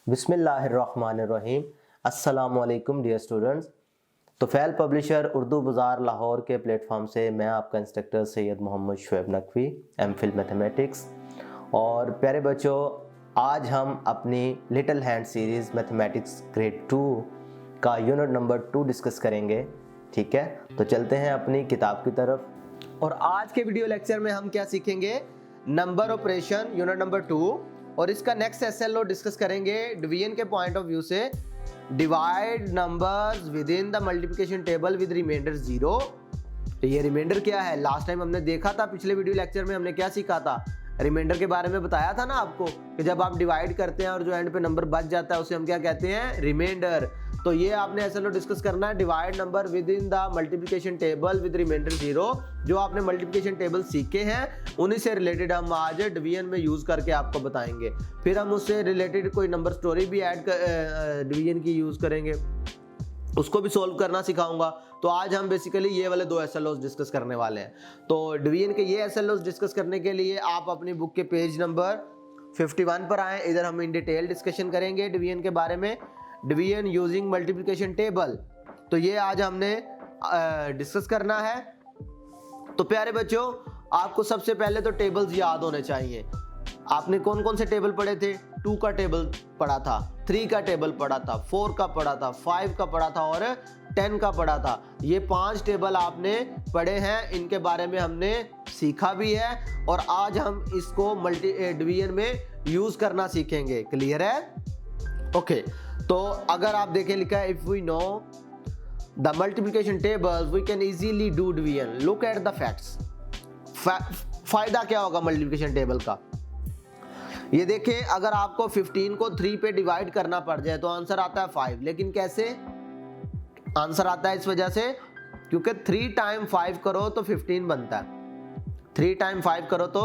बिस्मिल्लाहिर्रहमानिर्रहीम। अस्सलामुअलैकुम dear students. Tufail publisher Urdu Bazaar Lahore के प्लेटफॉर्म से मैं आपका instructor Syed Mohammad Shoaib Naqvi, MPhil mathematics. और प्यारे बच्चों, आज हम अपनी little hand series mathematics grade 2 का यूनिट नंबर 2 डिस्कस करेंगे। ठीक है, तो चलते हैं अपनी किताब की तरफ। और आज के वीडियो लेक्चर में हम क्या सीखेंगे? नंबर ऑपरेशन यूनिट नंबर 2, और इसका नेक्स्ट एसएलओ डिस्कस करेंगे डिवीजन के पॉइंट ऑफ व्यू से। Divide numbers with in the multiplication table with remainder 0। ये रिमाइंडर क्या है? लास्ट टाइम हमने देखा था, पिछले वीडियो लेक्चर में हमने क्या सीखा था? रिमाइंडर के बारे में बताया था ना आपको कि जब आप डिवाइड करते हैं और जो एंड पे नंबर बच जाता है उसे हम क्या कहते हैं? रिमाइंडर। तो ये आपने एसएलओ डिस्कस करना है, divide number with in the multiplication table with remainder 0। जो आपने मल्टीप्लिकेशन टेबल सीखे हैं उन्हीं से रिलेटेड हम आज डिवीजन में यूज करके आपको बताएंगे। फिर हम उससे रिलेटेड कोई नंबर स्टोरी भी ऐड डिवीजन की यूज करेंगे, उसको भी सोल्व करना सिखाऊंगा। तो आज हम बेसिकली ये वाले 2 एसएलओस डिस्कस करने वाले हैं। तो डिवीजन के ये एसएलओस डिस्कस करने के लिए आप अपनी बुक के पेज नंबर 51 पर आए। इधर हम इन डिटेल डिस्कशन करेंगे डिवीजन के बारे में, डिवीजन यूजिंग मल्टीप्लिकेशन टेबल। तो ये आज हमने डिस्कस करना है। तो प्यारे बच्चों, आपको सबसे पहले तो टेबल्स याद होने चाहिए। आपने कौन कौन से टेबल पढ़े थे? 2 का टेबल पढ़ा था, 3 का टेबल पढ़ा था, 4 का पढ़ा था, 5 का पढ़ा था और 10 का पढ़ा था। ये 5 टेबल आपने पढ़े हैं, इनके बारे में हमने सीखा भी है और आज हम इसको डिवीजन में यूज करना सीखेंगे। क्लियर है? ओके। तो अगर आप देखें, लिखा है if we know the multiplication table we can easily do division, look at the facts. फायदा क्या होगा मल्टीप्लिकेशन टेबल का? ये देखें, अगर आपको 15 को 3 पे डिवाइड करना पड़ जाए तो आंसर आता है 5। लेकिन कैसे आंसर आता है? इस वजह से क्योंकि 3 टाइम 5 करो तो 15 बनता है। 3 टाइम 5 करो तो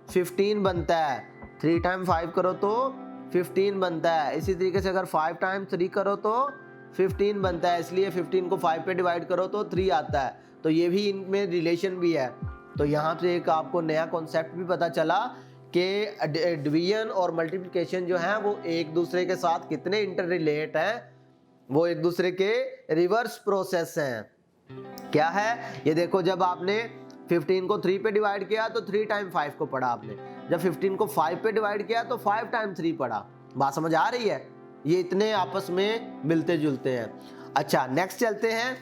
15 बनता है। 3 टाइम 5 करो तो 15 बनता है। इसी तरीके से अगर 5 टाइम 3 करो तो 15 बनता है, इसलिए 15 को 5 पे डिवाइड करो तो 3 आता है। तो ये भी इनमें रिलेशन भी है। तो यहाँ से एक आपको नया कॉन्सेप्ट भी पता चला कि डिवीजन और मल्टीप्लिकेशन जो है वो एक दूसरे के साथ कितने इंटर रिलेट हैं, वो एक दूसरे के रिवर्स प्रोसेस हैं। क्या है ये? देखो, जब आपने 15 को 3 पे डिवाइड किया तो 3 टाइम 5 को पढ़ा आपने। जब 15 को 5 पे डिवाइड किया तो 5 टाइम 3 पढ़ा। बात समझ आ रही है? ये इतने आपस में मिलते जुलते हैं। अच्छा, नेक्स्ट चलते हैं,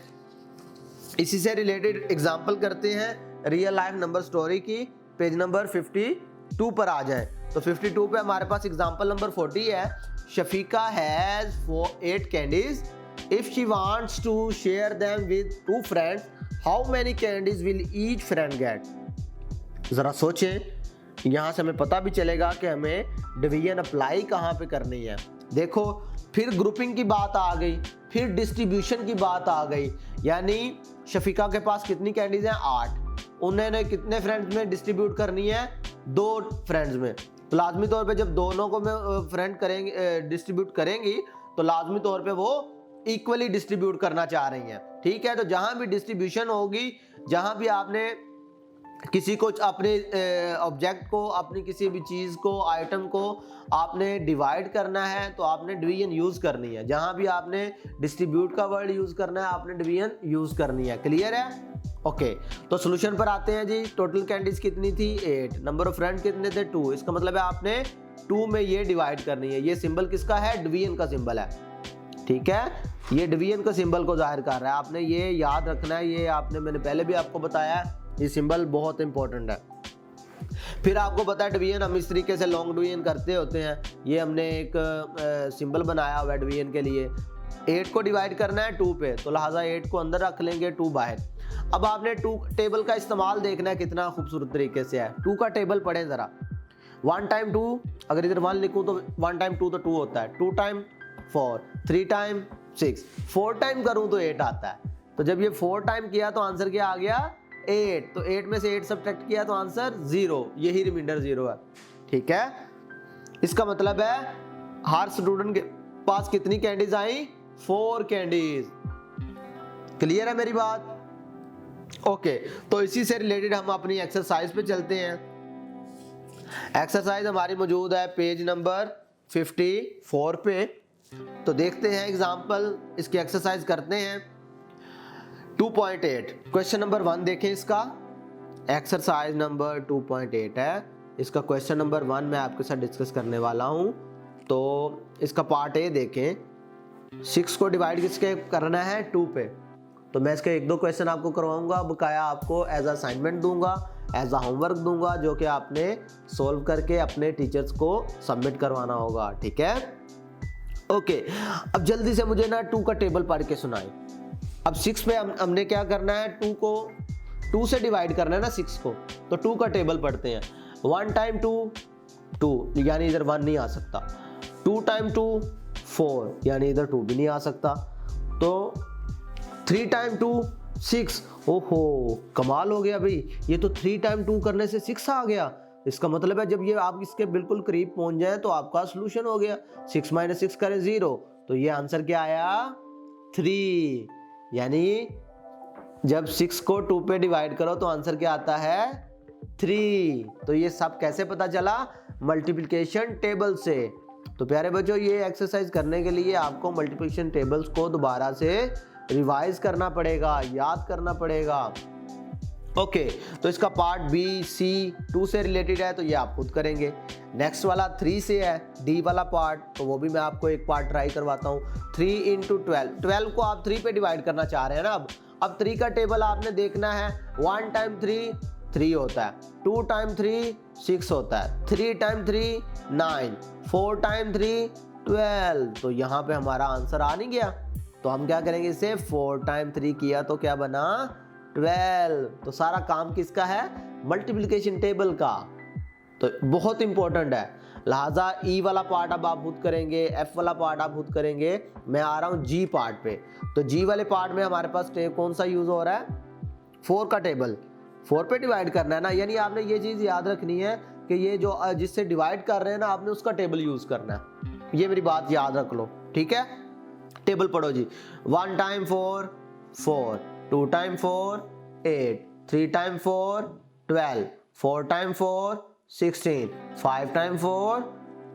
इसी से रिलेटेड एग्जांपल करते हैं रियल लाइफ नंबर स्टोरी की। पेज नंबर 52 पर आ जाए। तो 52 पे हमारे पास एग्जांपल नंबर 40 है। Shafiqa has 8 candies. If she wants to share them with 2 friends, how many candies will each friend get? जरा सोचें, यहाँ से हमें पता भी चलेगा कि हमें डिवीजन अप्लाई कहाँ पे करनी है। देखो, फिर ग्रुपिंग की बात आ गई, फिर डिस्ट्रीब्यूशन की बात आ गई। यानी शफीका के पास कितनी कैंडीज हैं? 8। उन्होंने कितने फ्रेंड्स में डिस्ट्रीब्यूट करनी है? 2 फ्रेंड्स में। तो लाजमी तौर पे जब दोनों को में फ्रेंड करेंगे, डिस्ट्रीब्यूट करेंगी, तो लाजमी तौर पे वो इक्वली डिस्ट्रीब्यूट करना चाह रही हैं। ठीक है, तो जहां भी डिस्ट्रीब्यूशन होगी, जहां भी आपने किसी को, अपने ऑब्जेक्ट को, अपनी किसी भी चीज़ को, आइटम को आपने डिवाइड करना है तो आपने डिवीजन यूज़ करनी है। जहां भी आपने डिस्ट्रीब्यूट का वर्ड यूज़ करना है आपने डिवीजन यूज़ करनी है। क्लियर है? ओके। तो सोल्यूशन पर आते हैं जी। टोटल कैंडीज कितनी थी? 8। नंबर ऑफ फ्रेंड कितने थे? 2। इसका मतलब है आपने 2 में ये डिवाइड करनी है। ये सिंबल किसका है? डिवीजन का सिंबल है। ठीक है, ये डिवीजन का सिंबल को जाहिर कर रहा है। आपने ये याद रखना है। ये आपने, मैंने पहले भी आपको बताया, ये सिंबल बहुत इंपॉर्टेंट है। फिर आपको पता है डिवीजन हम इस तरीके से लॉन्ग डिवीजन करते होते हैं। ये हमने एक सिंबल बनाया हुआ है डिवीजन के लिए। 8 को डिवाइड करना है 2 पे, तो लिहाजा 8 को अंदर रख लेंगे, 2 बाहर। अब आपने 2 टेबल का इस्तेमाल देखना है कितना खूबसूरत तरीके से है। 2 का टेबल पढ़ें जरा। 1 टाइम 2, अगर इधर 1 लिखूं तो 1 टाइम 2 तो 2 होता है। 2 टाइम 4, 3 टाइम 6, 4 टाइम करूं तो 8 आता है। तो जब ये 4 टाइम किया तो आंसर क्या आ गया? 8। तो 8 में से 8 सब्ट्रैक्ट किया तो आंसर 0। यही रिमाइंडर 0 है। ठीक है, इसका मतलब है हर स्टूडेंट के पास कितनी कैंडीज आई? 4 कैंडीज। क्लियर है मेरी बात? ओके। तो इसी से रिलेटेड हम अपनी एक्सरसाइज पे चलते हैं। एक्सरसाइज हमारी मौजूद है पेज नंबर 54 पे। तो देखते हैं एग्जाम्पल, इसकी एक्सरसाइज करते हैं। 2.8 क्वेश्चन नंबर 1 देखें, इसका एक्सरसाइज नंबर 2.8 है। इसका क्वेश्चन नंबर 1 मैं आपके साथ डिस्कस करने वाला हूं। तो इसका पार्ट ए देखें। 6 को डिवाइड किसके करना है, 2 पे। तो मैं इसके 1-2 क्वेश्चन आपको करवाऊंगा, बकाया आपको एज असाइनमेंट दूंगा, एज अ होमवर्क दूंगा, जो कि आपने सोल्व करके अपने टीचर्स को सबमिट करवाना होगा। ठीक है, ओके। अब जल्दी से मुझे ना 2 का टेबल पढ़ के सुनाएं। अब 6 पे हमने क्या करना है, 2 को 2 से डिवाइड करना है ना 6 को, तो 2 का टेबल पढ़ते हैं। 1 टाइम 2 2, यानी इधर 1 नहीं आ सकता। 2 टाइम 2 4, यानी इधर 2 भी नहीं आ सकता। तो 3 टाइम 2 6, ओहो कमाल हो गया भाई, ये तो 3 टाइम 2 करने से 6 आ गया। इसका मतलब है जब ये आप इसके बिल्कुल करीब पहुंच जाए तो आपका सॉल्यूशन हो गया। 6 माइनस 6 करें 0, तो ये आंसर क्या आया, 3। यानी जब 6 को 2 पे डिवाइड करो तो आंसर क्या आता है, 3। तो ये सब कैसे पता चला, मल्टीप्लिकेशन टेबल से। तो प्यारे बच्चों, ये एक्सरसाइज करने के लिए आपको मल्टीप्लिकेशन टेबल्स को दोबारा से रिवाइज करना पड़ेगा, याद करना पड़ेगा। ओके, तो इसका पार्ट बी सी 2 से रिलेटेड है, तो ये आप खुद करेंगे। नेक्स्ट वाला 3 से है, डी वाला पार्ट, तो वो भी मैं आपको एक पार्ट ट्राई करवाता हूँ। 3 इंटू 12 को आप 3 पे डिवाइड करना चाह रहे हैं ना। अब 3 का टेबल आपने देखना है। 1 टाइम 3 3 होता है, 2 टाइम 3 6 होता है, 3 टाइम 3 9, 4 टाइम 3 12। तो यहाँ पे हमारा आंसर आ नहीं गया, तो हम क्या करेंगे, इसे 4 टाइम 3 किया तो क्या बना, 12। तो सारा काम किसका है, मल्टीप्लिकेशन टेबल का। तो बहुत इंपॉर्टेंट है, लिहाजा ई वाला पार्ट अब आप खुद करेंगे, एफ वाला पार्ट आप खुद करेंगे। मैं आ रहा हूँ जी पार्ट पे। तो जी वाले पार्ट में हमारे पास कौन सा यूज हो रहा है, 4 का टेबल। 4 पे डिवाइड करना है ना, यानी आपने ये चीज याद रखनी है कि ये जो जिससे डिवाइड कर रहे हैं ना, आपने उसका टेबल यूज करना है। ये मेरी बात याद रख लो, ठीक है। टेबल पढ़ो जी। 1 time 4 4, 2 time 4 8, 3 time 4 12, 4 time 4 16, 5 time 4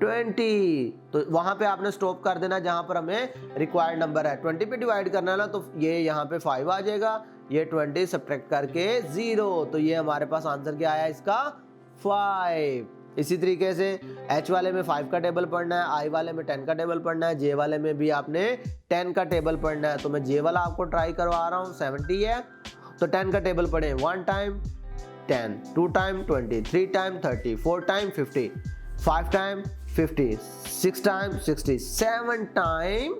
20। तो वहां पे आपने स्टॉप कर देना जहां पर हमें रिक्वायर्ड नंबर है। 20 पे डिवाइड करना है ना, तो ये यहाँ पे 5 आ जाएगा, ये 20 सब्ट्रैक्ट करके 0। तो ये हमारे पास आंसर क्या आया इसका, 5। इसी तरीके से H वाले में 5 का टेबल पढ़ना है, I वाले में 10 का टेबल पढ़ना है, J वाले में भी आपने 10 का टेबल पढ़ना है। तो मैं J वाला आपको ट्राई करवा रहा हूँ, 70 है, तो 10 का टेबल पढ़ें। 1 time 10, 2 time 20, 3 time 30, 4 time 50, 5 time 50, 6 time 60, 7 time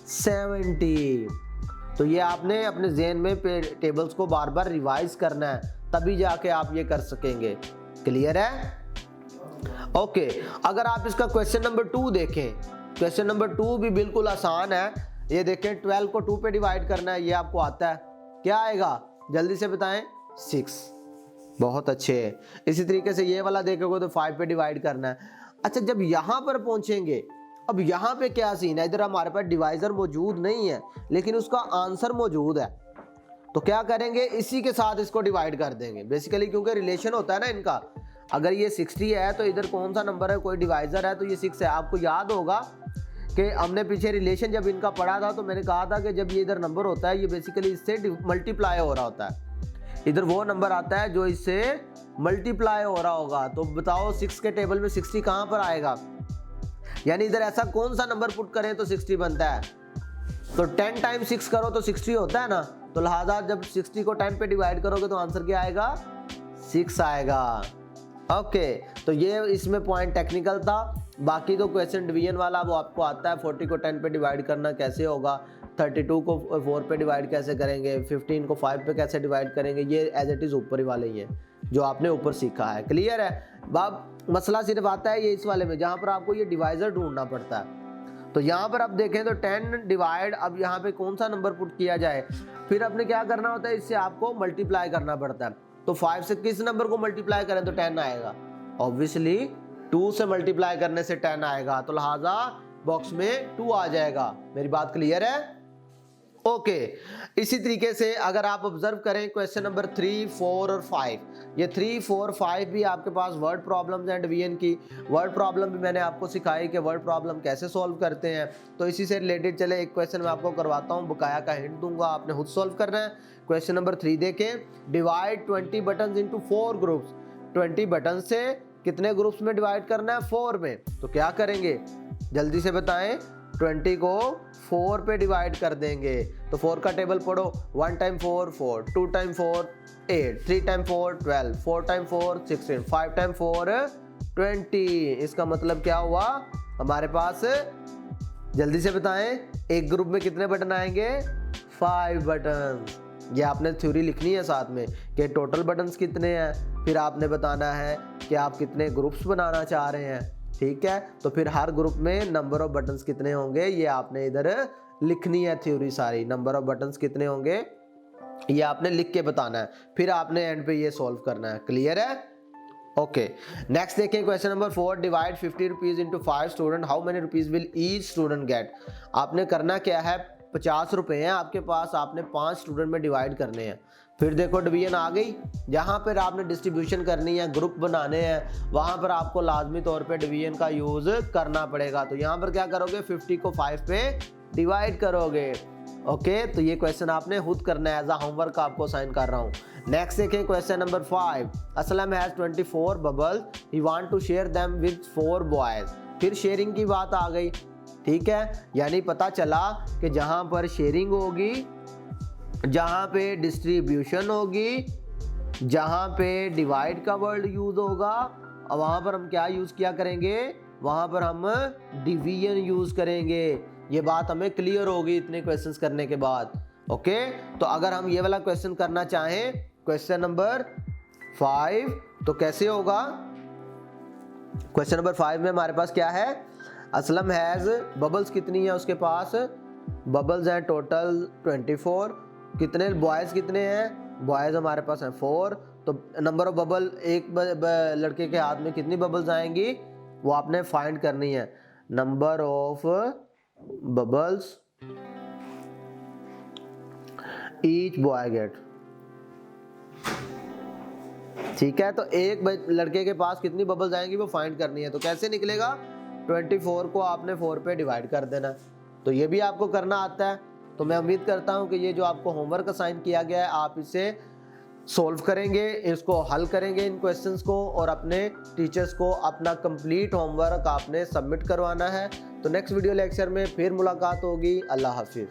70। तो ये आपने अपने ज़हन में टेबल्स को बार बार रिवाइज करना है, तभी जाके आप ये कर सकेंगे। क्लियर है, ओके। अगर आप इसका क्वेश्चन नंबर 2 देखें, क्वेश्चन नंबर 2 भी बिल्कुल आसान है। ये देखें, 12 को 2 पे डिवाइड करना है, ये आपको आता है। क्या आएगा, जल्दी से बताएं, 6। बहुत अच्छे। इसी तरीके से ये वाला देखोगे तो 5 पे डिवाइड करना है। अच्छा, जब यहां पर पहुंचेंगे, अब यहां पे क्या सीन है, इधर हमारे पास डिवाइजर मौजूद नहीं है, लेकिन उसका आंसर मौजूद है। तो क्या करेंगे, इसी के साथ इसको डिवाइड कर देंगे बेसिकली, क्योंकि रिलेशन होता है ना इनका। अगर ये 60 है तो इधर कौन सा नंबर है, कोई डिवाइजर है, तो ये 6 है। आपको याद होगा कि हमने पीछे रिलेशन जब इनका पढ़ा था, तो मैंने कहा था कि जब ये इधर नंबर होता है, ये बेसिकली इससे मल्टीप्लाई हो रहा होता है। इधर वो नंबर आता है जो इससे मल्टीप्लाई हो रहा होगा। तो बताओ 6 के टेबल में 60 कहां पर आएगा, यानी इधर ऐसा कौन सा नंबर पुट करें तो 60 बनता है। तो 10 टाइम 6 करो तो 60 होता है ना। तो लिहाजा जब 60 को 10 पे डिवाइड करोगे तो आंसर क्या आएगा, 6 आएगा। ओके, तो ये इसमें पॉइंट टेक्निकल था। बाकी तो क्वेश्चन डिवीजन वाला वो आपको आता है। 40 को 10 पे डिवाइड करना कैसे होगा, 32 को 4 पे डिवाइड कैसे करेंगे, 15 को 5 पे कैसे डिवाइड करेंगे, ये एज इट इज ऊपर ही वाले ही हैं जो आपने ऊपर सीखा है। क्लियर है बाब, मसला सिर्फ आता है ये इस वाले में, जहां पर आपको ये डिवाइजर ढूंढना पड़ता है। तो यहाँ पर आप देखें तो 10 डिवाइड, अब यहाँ पे कौन सा नंबर पुट किया जाए, फिर आपने क्या करना होता है, इससे आपको मल्टीप्लाई करना पड़ता है। तो 5 से किस नंबर को मल्टीप्लाई करें तो 10 आएगा, ऑब्वियसली 2 से मल्टीप्लाई करने से 10 आएगा, तो लिहाजा बॉक्स में 2 आ जाएगा। मेरी बात क्लियर है, ओके इसी तरीके से अगर आप ऑब्जर्व करें क्वेश्चन नंबर 3, 4 और 5, ये 3, 4, 5 भी आपके पास वर्ड प्रॉब्लम्स हैं डिवीजन की। वर्ड प्रॉब्लम भी मैंने आपको सिखाई कि वर्ड प्रॉब्लम कैसे सॉल्व करते हैं। तो इसी से रिलेटेड चले एक क्वेश्चन मैं आपको करवाता हूँ, बकाया का हिंट दूंगा, आपने खुद सॉल्व करना है। क्वेश्चन नंबर 3 देखें, divide 20 button into 4 groups. 20 button से कितने ग्रुप्स में डिवाइड करना है? 4 में। तो क्या करेंगे जल्दी से बताएं। 20 को 4 पे डिवाइड कर देंगे। तो 4 का टेबल पढ़ो, 1 time 4 4, 2 time 4 8, 3 time 4 12, 4 time 4 16, 5 time 4 20। इसका मतलब क्या हुआ हमारे पास, जल्दी से बताएं, एक ग्रुप में कितने बटन आएंगे? 5 बटन। ये आपने थ्योरी लिखनी है साथ में कि टोटल बटन्स कितने हैं, फिर आपने बताना है कि आप कितने ग्रुप्स बनाना चाह रहे हैं। ठीक है, तो फिर हर ग्रुप में नंबर ऑफ बटन्स कितने होंगे ये आपने इधर लिखनी है थ्योरी सारी। नंबर ऑफ बटन्स कितने होंगे ये आपने लिख के बताना है, फिर आपने एंड पे ये सॉल्व करना है। क्लियर है? ओके नेक्स्ट देखें question number 4, divide 50 rupees into 5 student, how many rupees will each student gate. आपने करना क्या है, 50 रुपए हैं आपके पास, आपने 5 स्टूडेंट में डिवाइड करने हैं। फिर देखो डिवीजन आ गई, जहाँ पर आपने डिस्ट्रीब्यूशन करनी है, ग्रुप बनाने हैं, वहाँ पर आपको लाजमी तौर पे डिवीजन का यूज़ करना पड़ेगा। तो यहाँ पर क्या करोगे, 50 को 5 पे डिवाइड करोगे। ओके तो ये क्वेश्चन आपने खुद करना है, एज अ होमवर्क आपको साइन कर रहा हूँ। नेक्स्ट देखें question number 5, Aslam has 24 bubbles, he want to share them with 4 boys. फिर शेयरिंग की बात आ गई। ठीक है, यानी पता चला कि जहाँ पर शेयरिंग होगी, जहाँ पे डिस्ट्रीब्यूशन होगी, जहाँ पे डिवाइड का वर्ड यूज होगा, और वहाँ पर हम क्या यूज किया करेंगे, वहाँ पर हम डिवीजन यूज करेंगे। ये बात हमें क्लियर होगी इतने क्वेश्चंस करने के बाद। ओके तो अगर हम ये वाला क्वेश्चन करना चाहें, क्वेश्चन नंबर 5, तो कैसे होगा। क्वेश्चन नंबर 5 में हमारे पास क्या है, असलम हैज़, बबल्स कितनी है उसके पास, बबल्स हैं टोटल 24, कितने बॉयज़ कितने हैं, बॉयज़ हमारे पास हैं 4। तो नंबर ऑफ बबल, एक लड़के के हाथ में कितनी बबल्स आएंगी वो आपने फाइंड करनी है। Number of bubbles each boy get. ठीक है, तो एक लड़के के पास कितनी बबल्स आएंगी वो फाइंड करनी है। तो कैसे निकलेगा, 24 को आपने 4 पे डिवाइड कर देना। तो ये भी आपको करना आता है। तो मैं उम्मीद करता हूं कि ये जो आपको होमवर्क असाइन किया गया है आप इसे सॉल्व करेंगे, इसको हल करेंगे इन क्वेश्चंस को, और अपने टीचर्स को अपना कंप्लीट होमवर्क आपने सबमिट करवाना है। तो नेक्स्ट वीडियो लेक्चर में फिर मुलाकात होगी। अल्लाह हाफिज़।